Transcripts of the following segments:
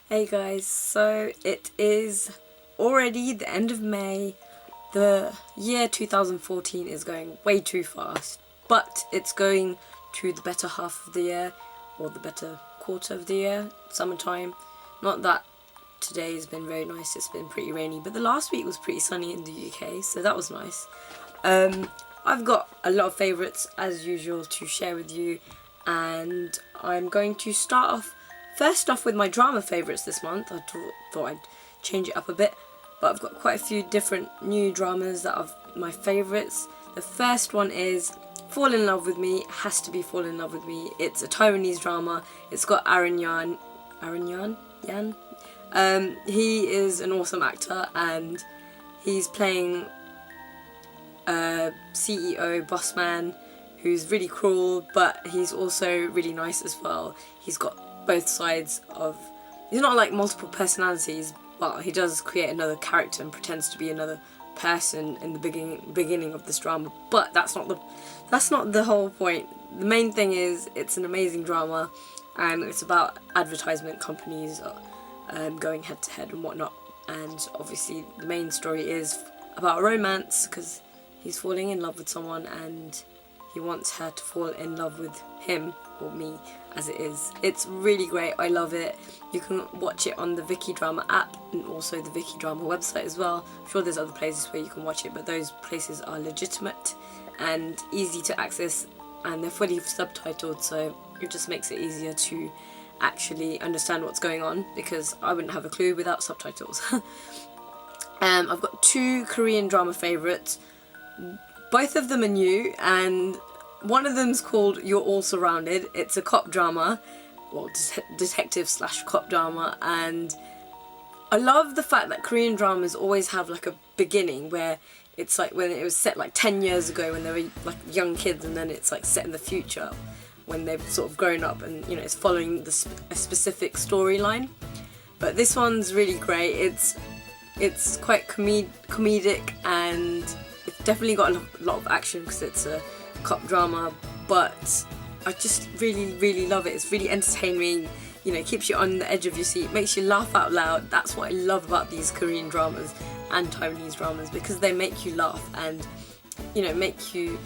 Hey guys, so it is already the end of May. The year 2014 is going way too fast, but it's going to the better half of the year, or the better quarter of the year, summertime. Not that today has been very nice, it's been pretty rainy, but the last week was pretty sunny in the UK, so that was nice. I've got a lot of favourites as usual to share with you, and I'm going to start off first off with my drama favourites this month. I thought I'd change it up a bit, but I've got quite a few different new dramas that are my favourites. The first one is Fall in Love with Me. It has to be Fall in Love with Me. It's a Taiwanese drama. It's got Aaron Yan. He is an awesome actor, and he's playing a CEO boss man who's really cruel, but he's also really nice as well. He's got both sides of... He's not like multiple personalities. Well, he does create another character and pretends to be another person in the beginning of this drama, but that's not the whole point. The main thing is it's an amazing drama, and it's about advertisement companies going head to head and whatnot. And obviously the main story is about romance, because he's falling in love with someone and he wants her to fall in love with him, or me as it is. It's really great, I love it. You can watch it on the Viki Drama app and also the Viki Drama website as well. I'm sure there's other places where you can watch it, but those places are legitimate and easy to access, and they're fully subtitled, so it just makes it easier to actually understand what's going on, because I wouldn't have a clue without subtitles. I've got two Korean drama favourites. Both of them are new, and one of them's called You're All Surrounded. It's a cop drama, well, detective slash cop drama, and I love the fact that Korean dramas always have like a beginning where it's like when it was set like 10 years ago when they were like young kids, and then it's like set in the future when they've sort of grown up, and you know, it's following a specific storyline. But this one's really great. It's quite comedic, and it's definitely got a lot of action because it's a cop drama, but I just really love it. It's really entertaining, you know, keeps you on the edge of your seat, makes you laugh out loud. That's what I love about these Korean dramas and Taiwanese dramas, because they make you laugh and, you know, make you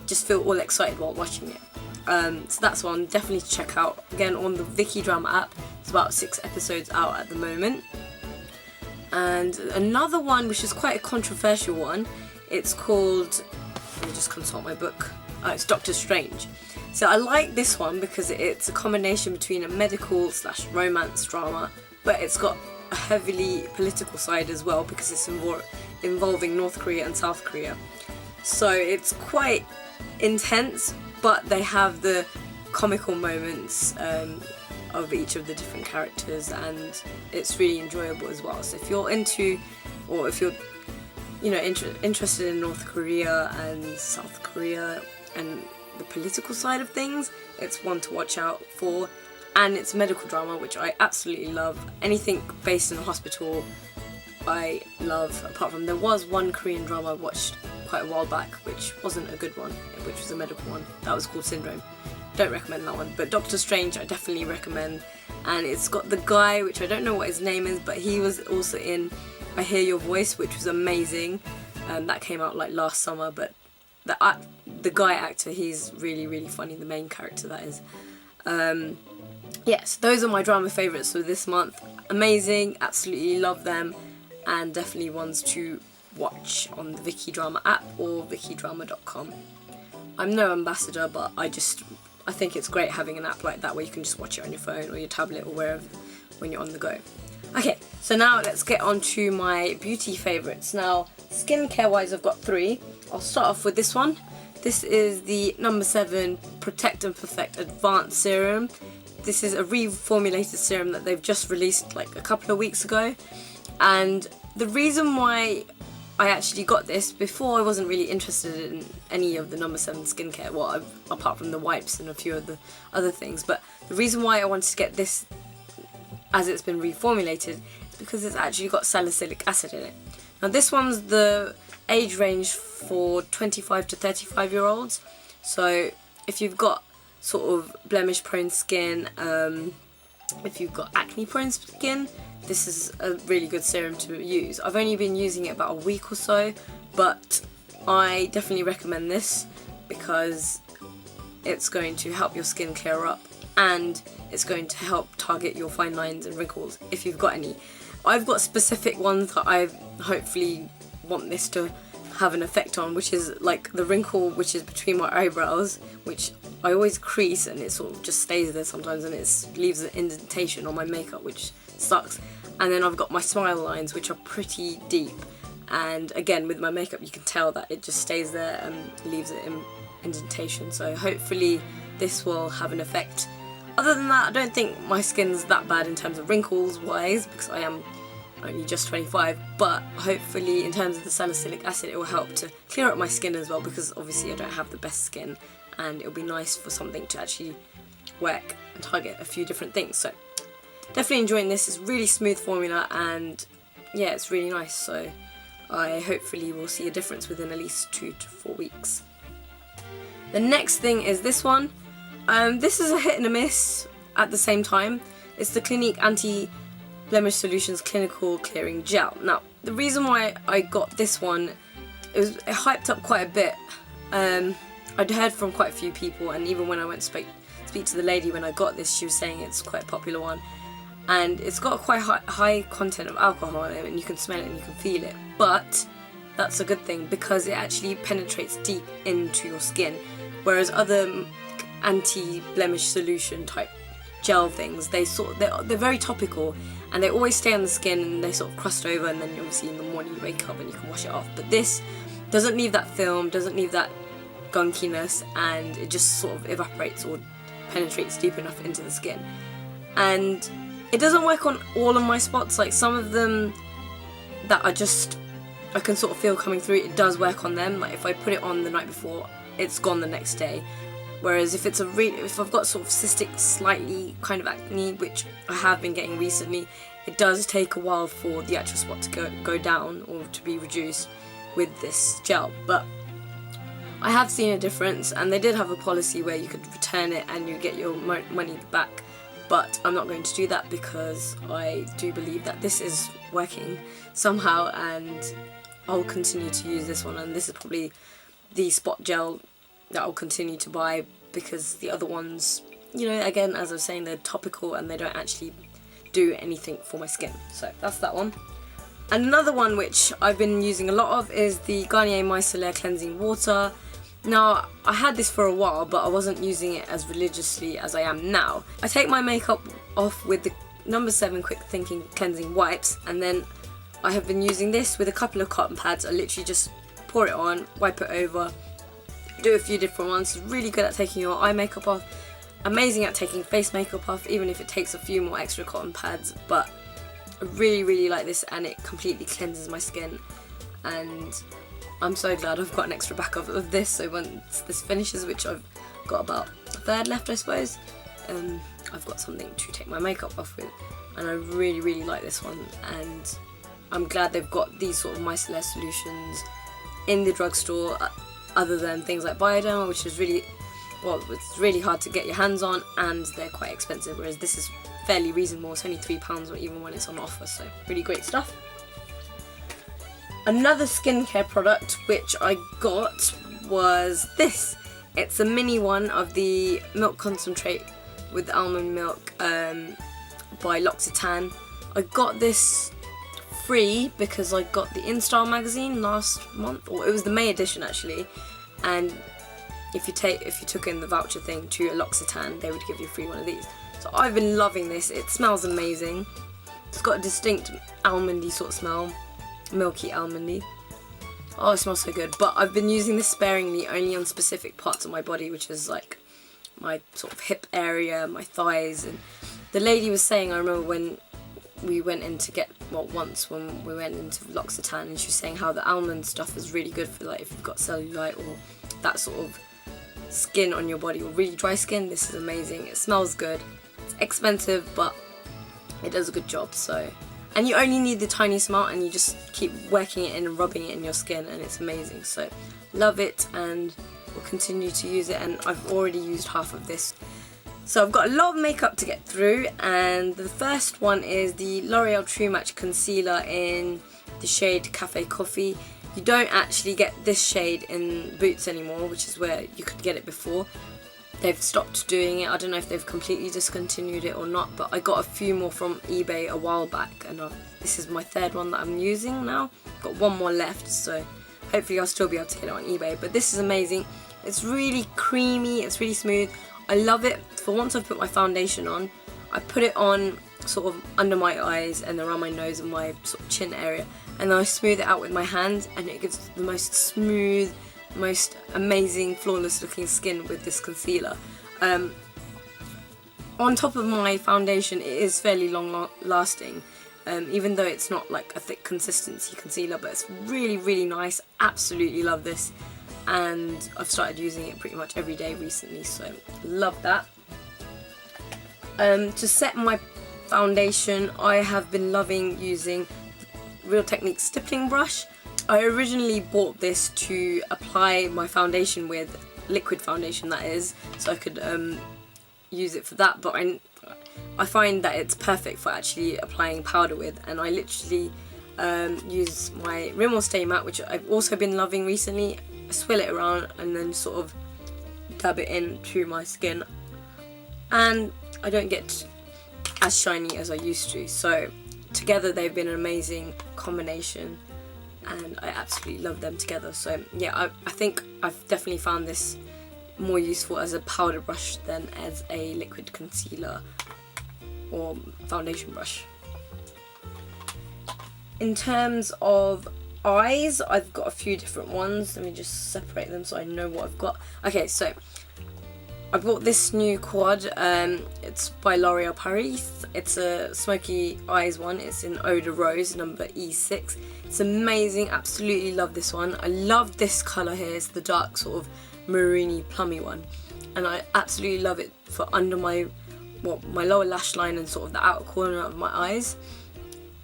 just feel all excited while watching it. So that's one definitely to check out, again on the Viki Drama app. It's about 6 episodes out at the moment. And another one which is quite a controversial one, it's called, let me just consult my book, it's Doctor Strange. So I like this one because it's a combination between a medical slash romance drama, but it's got a heavily political side as well, because it's involving North Korea and South Korea. So it's quite intense, but they have the comical moments of each of the different characters, and it's really enjoyable as well. So if you're into, or if you're, you know, interested in North Korea and South Korea and the political side of things, it's one to watch out for. And it's medical drama, which I absolutely love. Anything based in a hospital I love, apart from there was one Korean drama I watched quite a while back which wasn't a good one, which was a medical one. That was called Syndrome. Don't recommend that one, but Doctor Strange I definitely recommend. And it's got the guy, which I don't know what his name is, but he was also in I Hear Your Voice, which was amazing. That came out like last summer, but the guy actor, he's really funny, the main character that is. Yes, those are my drama favourites for this month. Amazing, absolutely love them, and definitely ones to watch on the Viki Drama app or vikidrama.com. I'm no ambassador, but I think it's great having an app like that where you can just watch it on your phone or your tablet or wherever when you're on the go. Okay, so now let's get on to my beauty favourites. Now, skincare wise, I've got 3. I'll start off with this one. This is the No. 7 Protect and Perfect Advanced Serum. This is a reformulated serum that they've just released like a couple of weeks ago. And the reason why I actually got this, before I wasn't really interested in any of the No. 7 skincare, well, apart from the wipes and a few of the other things. But the reason why I wanted to get this as it's been reformulated is because it's actually got salicylic acid in it. Now this one's the age range for 25 to 35 year olds. So if you've got sort of blemish prone skin, if you've got acne prone skin, this is a really good serum to use. I've only been using it about a week or so, but I definitely recommend this because it's going to help your skin clear up, and it's going to help target your fine lines and wrinkles if you've got any. I've got specific ones that I hopefully want this to have an effect on, which is like the wrinkle which is between my eyebrows, which I always crease and it sort of just stays there sometimes, and it leaves an indentation on my makeup, which sucks. And then I've got my smile lines, which are pretty deep, and again with my makeup you can tell that it just stays there and leaves an indentation, so hopefully this will have an effect. Other than that, I don't think my skin's that bad in terms of wrinkles wise, because I am only just 25, but hopefully in terms of the salicylic acid it will help to clear up my skin as well, because obviously I don't have the best skin, and it'll be nice for something to actually work and target a few different things. So definitely enjoying this. It's really smooth formula, and yeah, it's really nice, so I hopefully will see a difference within at least 2 to 4 weeks. The next thing is this one. This is a hit and a miss at the same time. It's the Clinique Anti-Blemish Solutions Clinical Clearing Gel. Now, the reason why I got this one, it hyped up quite a bit. I'd heard from quite a few people, and even when I went to speak to the lady when I got this, she was saying it's quite a popular one. And it's got quite high content of alcohol in it, and you can smell it and you can feel it. But that's a good thing, because it actually penetrates deep into your skin. Whereas other anti-blemish solution type gel things, they're very topical, and they always stay on the skin, and they sort of crust over, and then obviously in the morning you wake up and you can wash it off. But this doesn't leave that film, doesn't leave that gunkiness, and it just sort of evaporates or penetrates deep enough into the skin. And it doesn't work on all of my spots. Like some of them that I can sort of feel coming through, it does work on them. Like if I put it on the night before, it's gone the next day. Whereas if I've got sort of cystic, slightly kind of acne, which I have been getting recently, it does take a while for the actual spot to go down or to be reduced with this gel. But I have seen a difference, and they did have a policy where you could return it and you get your money back. But I'm not going to do that, because I do believe that this is working somehow, and I'll continue to use this one. And this is probably the spot gel that I'll continue to buy, because the other ones, you know, again, as I was saying, they're topical and they don't actually do anything for my skin. So that's that one. And another one which I've been using a lot of is the Garnier Micellar Cleansing Water. Now, I had this for a while, but I wasn't using it as religiously as I am now. I take my makeup off with the No. 7 Quick Thinking Cleansing Wipes, and then I have been using this with a couple of cotton pads. I literally just pour it on, wipe it over, do a few different ones. It's really good at taking your eye makeup off, amazing at taking face makeup off, even if it takes a few more extra cotton pads. But I really like this, and it completely cleanses my skin, and I'm so glad I've got an extra backup of this, so once this finishes, which I've got about a third left I suppose, I've got something to take my makeup off with. And I really like this one, and I'm glad they've got these sort of micellar solutions in the drugstore, other than things like Bioderma, which is it's really hard to get your hands on, and they're quite expensive, whereas this is fairly reasonable. It's only £3 or even when it's on offer, so really great stuff. Another skincare product which I got was this. It's a mini one of the milk concentrate with almond milk by L'Occitane. I got this free because I got the InStyle magazine last month, or it was the May edition actually, and if you took in the voucher thing to L'Occitane, they would give you a free one of these. So I've been loving this. It smells amazing. It's got a distinct almondy sort of smell, milky almondy. Oh, it smells so good. But I've been using this sparingly, only on specific parts of my body, which is like my sort of hip area, my thighs. And the lady was saying, I remember when we went in to get, once when we went into L'Occitane, and she was saying how the almond stuff is really good for like if you've got cellulite or that sort of skin on your body, or really dry skin. This is amazing. It smells good. It's expensive, but it does a good job. So, and you only need the tiniest amount, and you just keep working it in and rubbing it in your skin, and it's amazing. So love it, and will continue to use it, and I've already used half of this. So I've got a lot of makeup to get through, and the first one is the L'Oreal True Match Concealer in the shade Cafe Coffee. You don't actually get this shade in Boots anymore, which is where you could get it before. They've stopped doing it. I don't know if they've completely discontinued it or not, but I got a few more from eBay a while back, and this is my third one that I'm using now. Got one more left, so hopefully I'll still be able to get it on eBay. But this is amazing. It's really creamy, it's really smooth. I love it for once I've put my foundation on. I put it on sort of under my eyes and around my nose and my sort of chin area, and then I smooth it out with my hands, and it gives the most smooth, most amazing, flawless looking skin with this concealer. On top of my foundation, it is fairly long lasting, even though it's not like a thick consistency concealer, but it's really, really nice. Absolutely love this, and I've started using it pretty much every day recently, so love that. To set my foundation, I have been loving using Real Technique stippling brush. I originally bought this to apply my foundation with, liquid foundation that is, so I could use it for that, but I find that it's perfect for actually applying powder with, and I literally use my Rimmel Stay Matte, which I've also been loving recently. I swirl it around and then sort of dab it into my skin, and I don't get as shiny as I used to, so together they've been an amazing combination, and I absolutely love them together. So yeah, I think I've definitely found this more useful as a powder brush than as a liquid concealer or foundation brush. In terms of eyes, I've got a few different ones. Let me just separate them so I know what I've got. Okay, so I bought this new quad. It's by L'Oreal Paris. It's a smoky eyes one. It's in Eau de Rose, number E6. It's amazing. Absolutely love this one. I love this colour here. It's the dark sort of maroony plummy one, and I absolutely love it for under my lower lash line and sort of the outer corner of my eyes.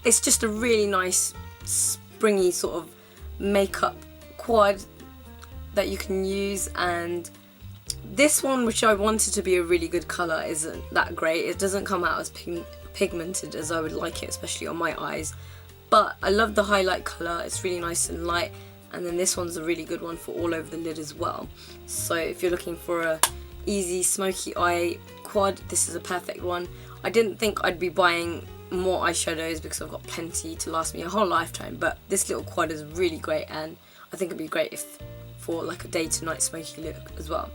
It's just a really nice springy sort of makeup quad that you can use, and this one, which I wanted to be a really good colour, isn't that great. It doesn't come out as pigmented as I would like it, especially on my eyes, but I love the highlight colour. It's really nice and light, and then this one's a really good one for all over the lid as well. So if you're looking for a easy smoky eye quad, this is a perfect one. I didn't think I'd be buying more eyeshadows because I've got plenty to last me a whole lifetime, but this little quad is really great, and I think it'd be great for like a day to night smoky look as well.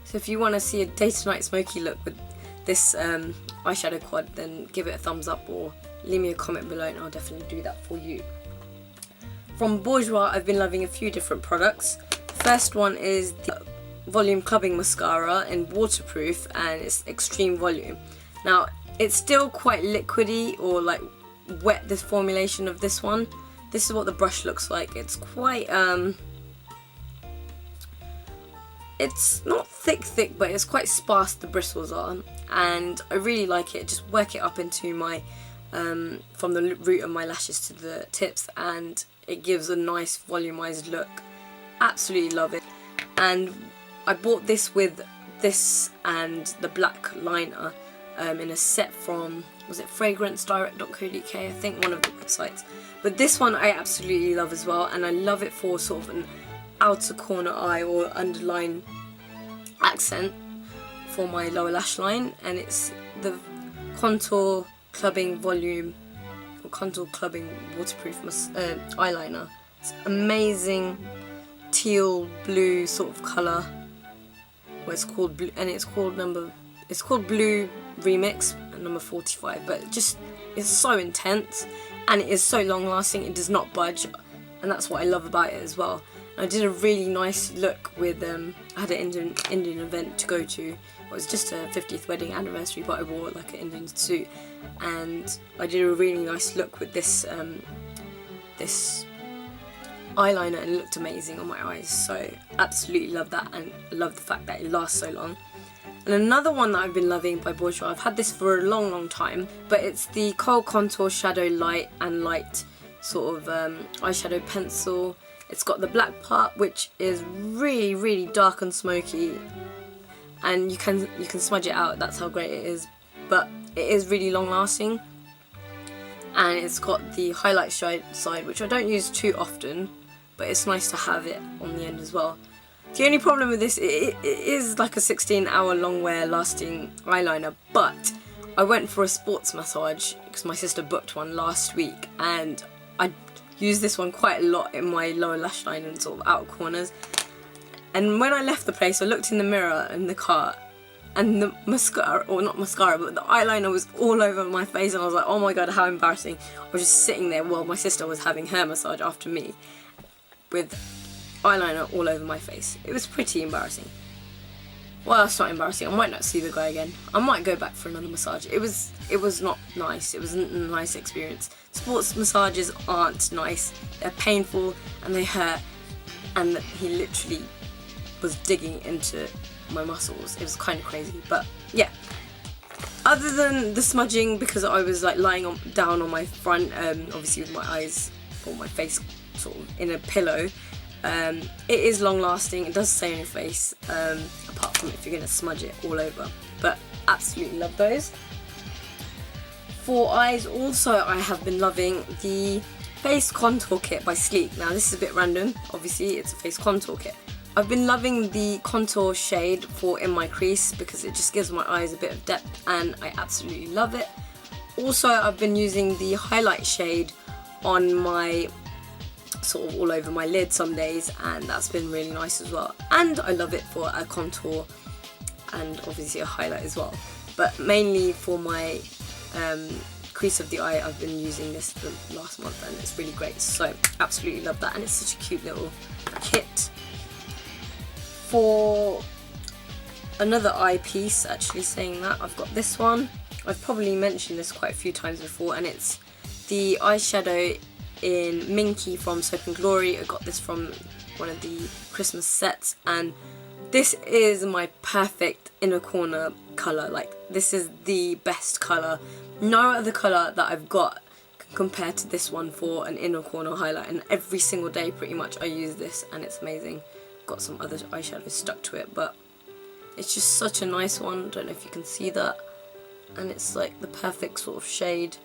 So if you want to see a day to night smoky look with this eyeshadow quad, then give it a thumbs up or leave me a comment below and I'll definitely do that for you. From Bourjois, I've been loving a few different products. First one is the Volume Clubbing Mascara in Waterproof, and it's Extreme Volume. Now, it's still quite liquidy or like wet, this formulation of this one. This is what the brush looks like. It's quite, it's not thick, but it's quite sparse, the bristles are, and I really like it. Just work it up into my, from the root of my lashes to the tips, and it gives a nice volumized look. Absolutely love it. And I bought this with this and the black liner in a set from, was it fragrancedirect.co.uk, I think, one of the websites. But this one I absolutely love as well, and I love it for sort of an outer corner eye or underline accent for my lower lash line, and it's the Contour Clubbing Volume or Contour Clubbing Waterproof eyeliner. It's amazing teal blue sort of colour. Well, it's called blue, and it's called Blue Remix and number 45, but just it's so intense and it is so long lasting. It does not budge, and that's what I love about it as well. I did a really nice look with, I had an Indian event to go to. It was just a 50th wedding anniversary, but I wore like an Indian suit, and I did a really nice look with this this eyeliner, and it looked amazing on my eyes. So absolutely love that, and I love the fact that it lasts so long. And another one that I've been loving by Bourjois, I've had this for a long time, but it's the Kohl Contour Shadow Light and Light sort of eyeshadow pencil. It's got the black part, which is really dark and smoky, and you can smudge it out. That's how great it is. But it is really long lasting, and it's got the highlight side, which I don't use too often, but it's nice to have it on the end as well. The only problem with this, it is like a 16-hour long wear lasting eyeliner, but I went for a sports massage because my sister booked one last week, and I used this one quite a lot in my lower lash line and sort of outer corners. And when I left the place, I looked in the mirror in the car, and the mascara, or not mascara, but the eyeliner was all over my face, and I was like, oh my god, how embarrassing. I was just sitting there while my sister was having her massage after me with eyeliner all over my face. It was pretty embarrassing. Well, that's not embarrassing. I might not see the guy again. I might go back for another massage. It was not nice. It wasn't a nice experience. Sports massages aren't nice. They're painful and they hurt, and he literally was digging into my muscles. It was kind of crazy, but yeah. Other than the smudging, because I was like lying down on my front, obviously with my eyes or my face sort of in a pillow, it is long lasting. It does stay on your face, apart from if you're going to smudge it all over. But absolutely love those. For eyes also, I have been loving the face contour kit by Sleek. Now this is a bit random, obviously it's a face contour kit. I've been loving the contour shade for In My Crease because it just gives my eyes a bit of depth, and I absolutely love it. Also, I've been using the highlight shade on my sort of all over my lid some days, and that's been really nice as well. And I love it for a contour and obviously a highlight as well. But mainly for my crease of the eye, I've been using this for the last month, and it's really great. So absolutely love that, and it's such a cute little kit. For another eye piece, actually saying that, I've got this one. I've probably mentioned this quite a few times before, and it's the eyeshadow in Minky from Soap and Glory. I got this from one of the Christmas sets, and this is my perfect inner corner colour. Like, this is the best colour. No other colour that I've got can compare to this one for an inner corner highlight, and every single day pretty much I use this, and it's amazing. Got some other eyeshadows stuck to it, but it's just such a nice one. Don't know if you can see that, and it's like the perfect sort of shade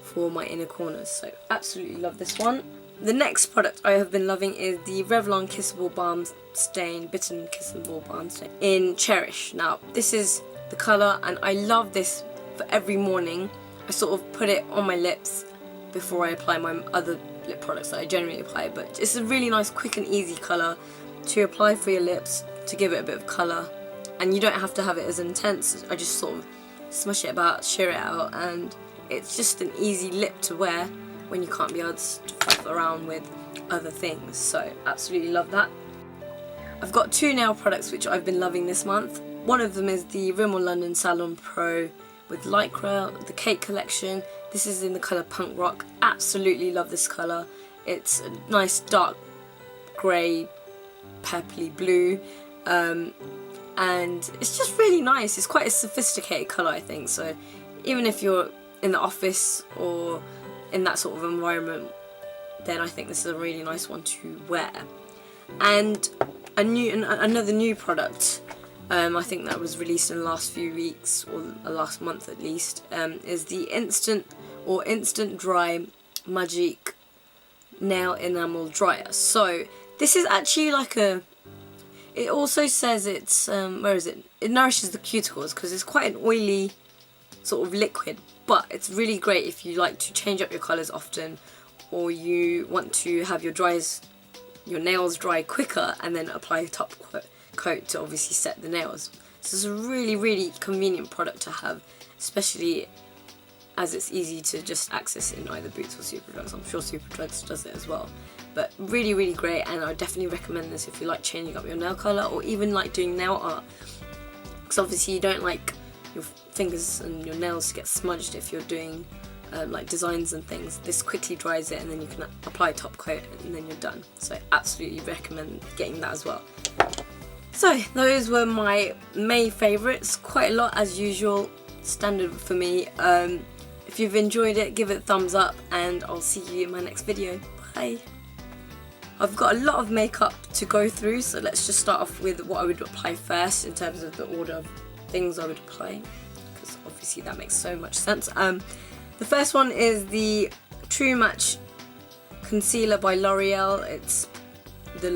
for my inner corners, so absolutely love this one. The next product I have been loving is the Revlon Kissable Balm Stain, Bitten Kissable Balm Stain in Cherish. Now this is the colour, and I love this for every morning. I sort of put it on my lips before I apply my other lip products that I generally apply, but it's a really nice, quick and easy colour to apply for your lips to give it a bit of colour, and you don't have to have it as intense. I just sort of smush it about, sheer it out, and it's just an easy lip to wear when you can't be asked to faff around with other things. So absolutely love that. I've got two nail products which I've been loving this month. One of them is the Rimmel London Salon Pro with Lycra, the Cake collection. This is in the colour Punk Rock. Absolutely love this colour. It's a nice dark grey, purpley blue, and it's just really nice. It's quite a sophisticated colour, I think, so even if you're in the office or in that sort of environment, then I think this is a really nice one to wear. And another new product, I think that was released in the last few weeks, or last month at least, is the Instant Dry Magic Nail Enamel Dryer. So this is actually like it also says it's, where is it? It nourishes the cuticles because it's quite an oily sort of liquid, but it's really great if you like to change up your colours often, or you want to have your nails dry quicker and then apply a top coat to obviously set the nails. So it's a really, really convenient product to have, especially as it's easy to just access in either Boots or Superdrugs. I'm sure Superdrugs does it as well. But really, really great, and I definitely recommend this if you like changing up your nail colour, or even like doing nail art. Because obviously you don't like your fingers and your nails to get smudged if you're doing like designs and things. This quickly dries it, and then you can apply a top coat, and then you're done. So I absolutely recommend getting that as well. So those were my May favourites. Quite a lot as usual, standard for me. If you've enjoyed it, give it a thumbs up, and I'll see you in my next video. Bye! I've got a lot of makeup to go through, so let's just start off with what I would apply first in terms of the order of things I would apply, because obviously that makes so much sense. The first one is the True Match Concealer by L'Oreal. It's the